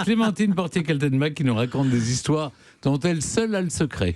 Clémentine Portier-Kaltenbach qui nous raconte des histoires dont elle seule a le secret.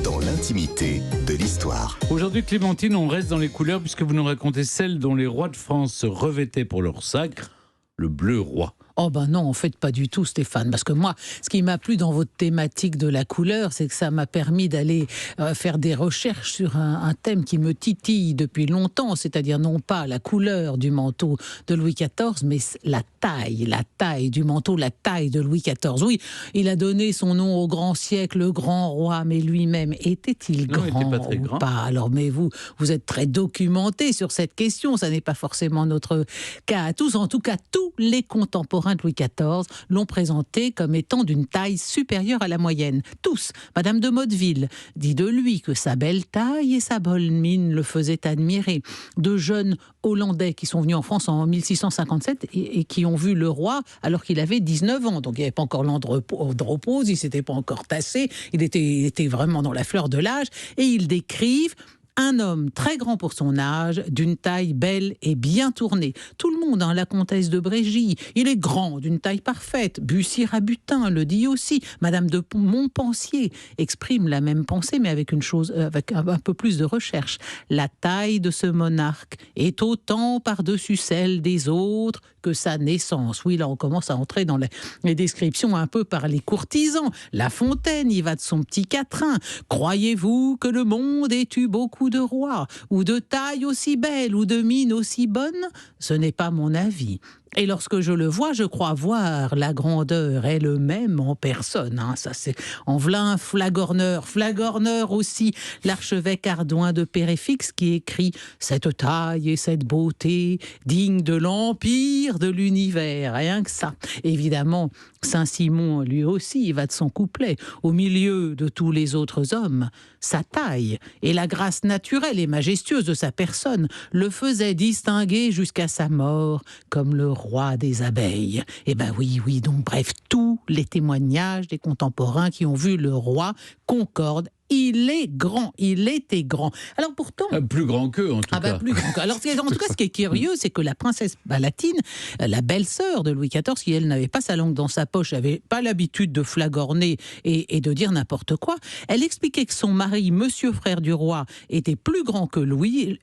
Dans l'intimité de l'histoire. Aujourd'hui, Clémentine, on reste dans les couleurs puisque vous nous racontez celles dont les rois de France se revêtaient pour leur sacre, le bleu roi. Oh ben non, en fait pas du tout Stéphane, parce que moi, ce qui m'a plu dans votre thématique de la couleur, c'est que ça m'a permis d'aller faire des recherches sur un thème qui me titille depuis longtemps, c'est-à-dire non pas la couleur du manteau de Louis XIV, mais la taille du manteau, la taille de Louis XIV. Oui, il a donné son nom au grand siècle, le grand roi, mais lui-même, était-il Non, il grand était pas très ou grand. pas? Alors, mais vous êtes très documenté sur cette question, ça n'est pas forcément notre cas à tous. En tout cas, tous les contemporains de Louis XIV l'ont présenté comme étant d'une taille supérieure à la moyenne. Tous. Madame de Motteville dit de lui que sa belle taille et sa bonne mine le faisaient admirer. De jeunes Hollandais qui sont venus en France en 1657 et qui ont vu le roi alors qu'il avait 19 ans. Donc il n'y avait pas encore l'andropause, il ne s'était pas encore tassé, il était vraiment dans la fleur de l'âge. Et ils décrivent un homme très grand pour son âge, d'une taille belle et bien tournée. Tout le monde, la comtesse de Brégy, il est grand, d'une taille parfaite. Bussy-Rabutin le dit aussi. Madame de Montpensier exprime la même pensée, mais avec avec un peu plus de recherche. La taille de ce monarque est autant par-dessus celle des autres que sa naissance. Oui, là, on commence à entrer dans les descriptions un peu par les courtisans. La Fontaine, il va de son petit quatrain. Croyez-vous que le monde ait eu beaucoup de rois, ou de taille aussi belle, ou de mine aussi bonne? Ce n'est pas mon avis. Et lorsque je le vois, je crois voir la grandeur elle-même en personne. Ça, c'est en v'là un flagorneur. Flagorneur aussi, l'archevêque Ardouin de Péréfixe qui écrit « Cette taille et cette beauté, digne de l'empire de l'univers ». Rien que ça. Évidemment, Saint-Simon, lui aussi, il va de son couplet. Au milieu de tous les autres hommes, sa taille et la grâce naturelle et majestueuse de sa personne le faisaient distinguer jusqu'à sa mort comme le roi des abeilles. Eh ben oui, donc bref, tous les témoignages des contemporains qui ont vu le roi concordent. Il est grand, il était grand. Alors pourtant... Plus grand qu'eux, en tout cas. Plus grand qu'eux. Alors, en tout cas, ce qui est curieux, c'est que la princesse Palatine, la belle-sœur de Louis XIV, qui, elle, n'avait pas sa langue dans sa poche, n'avait pas l'habitude de flagorner et de dire n'importe quoi, elle expliquait que son mari, monsieur frère du roi, était plus grand que Louis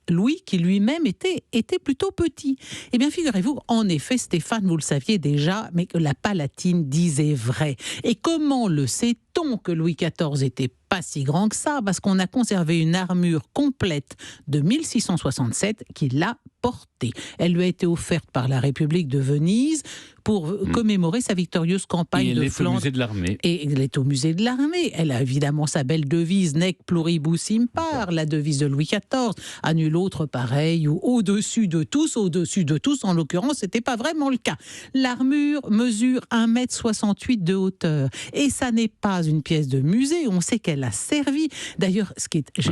qui lui-même était plutôt petit. Eh bien, figurez-vous, en effet, Stéphane, vous le saviez déjà, mais que la Palatine disait vrai. Et comment le sait-on que Louis XIV était pas si grand que ça, parce qu'on a conservé une armure complète de 1667 qu'il a portée. Elle lui a été offerte par la République de Venise pour commémorer sa victorieuse campagne de Flandre. Elle est au musée de l'armée. Et elle est au musée de l'armée. Elle a évidemment sa belle devise, nec pluribus impar, la devise de Louis XIV, à nul autre pareil, ou au-dessus de tous, en l'occurrence, c'était pas vraiment le cas. L'armure mesure 1,68 m de hauteur. Et ça n'est pas une pièce de musée, on sait qu'elle a servi. D'ailleurs,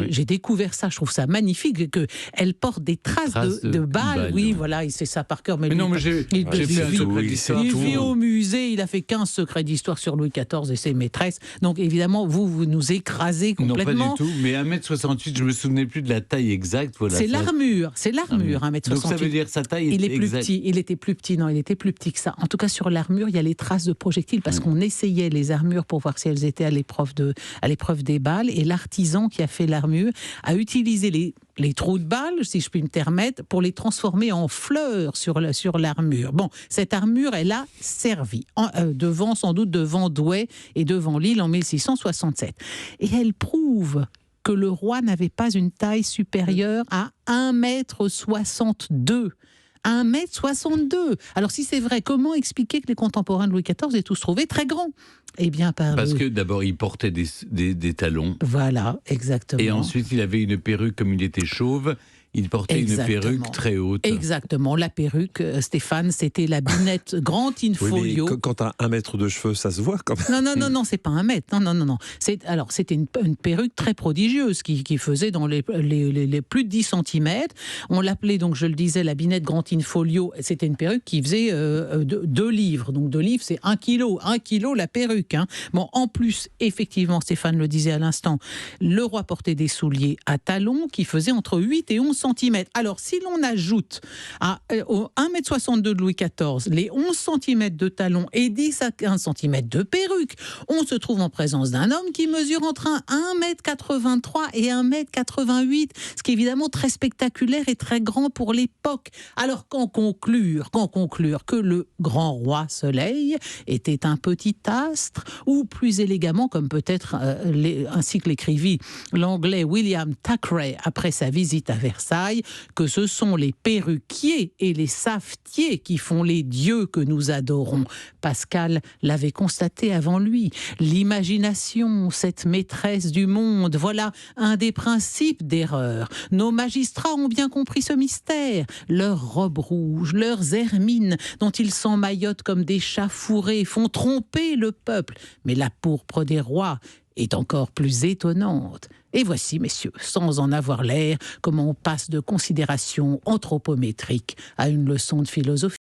j'ai découvert ça, je trouve ça magnifique, qu'elle porte des traces de balles. Oui, voilà, il sait ça par cœur. Mais j'ai fait un secret d'histoire. Il vit au musée, il a fait 15 secrets d'histoire sur Louis XIV et ses maîtresses. Donc évidemment, vous nous écrasez complètement. Non, pas du tout, mais 1,68 m, je me souvenais plus de la taille exacte. Voilà, c'est l'armure, 1,68 m. Donc ça veut dire sa taille il est plus exacte. petit. Il était plus petit, non, il était plus petit que ça. En tout cas, sur l'armure, il y a les traces de projectiles parce qu'on essayait les armures pour voir si elles étaient à l'épreuve des balles. Et l'artisan qui a fait l'armure a utilisé les trous de balles, si je puis me permettre, pour les transformer en fleurs sur l'armure. Bon, cette armure, elle a servi, sans doute devant Douai et devant Lille en 1667. Et elle prouve que le roi n'avait pas une taille supérieure à 1,62 m. 1,62 m. Alors si c'est vrai, comment expliquer que les contemporains de Louis XIV aient tous trouvé très grands? Eh bien, parce que d'abord, il portait des talons. Voilà, exactement. Et ensuite, il avait une perruque, comme il était chauve, il portait une perruque très haute. Exactement, la perruque, Stéphane, c'était la binette Grand Infolio. Oui, mais quand tu as 1 mètre de cheveux, ça se voit quand même. Non, c'est pas 1 mètre. Non. C'était une perruque très prodigieuse qui faisait dans les plus de 10 cm. On l'appelait, donc je le disais, la binette Grand Infolio. C'était une perruque qui faisait 2 livres. Donc 2 livres, c'est 1 kilo. 1 kilo la perruque. Bon, en plus, effectivement, Stéphane le disait à l'instant, le roi portait des souliers à talons qui faisaient entre 8 et 11 cm. Alors, si l'on ajoute au 1,62 m de Louis XIV les 11 cm de talons et 10 à 15 cm de perruque, on se trouve en présence d'un homme qui mesure entre 1,83 m et 1,88 m, ce qui est évidemment très spectaculaire et très grand pour l'époque. Alors, qu'en conclure que le grand roi Soleil était un petit astre, ou plus élégamment, comme peut-être ainsi que l'écrivit l'anglais William Thackeray après sa visite à Versailles, que ce sont les perruquiers et les savetiers qui font les dieux que nous adorons. Pascal l'avait constaté avant lui. L'imagination, cette maîtresse du monde, voilà un des principes d'erreur. Nos magistrats ont bien compris ce mystère. Leurs robes rouges, leurs hermines, dont ils s'emmaillotent comme des chats fourrés, font tromper le peuple. Mais la pourpre des rois est encore plus étonnante. Et voici, messieurs, sans en avoir l'air, comment on passe de considérations anthropométriques à une leçon de philosophie.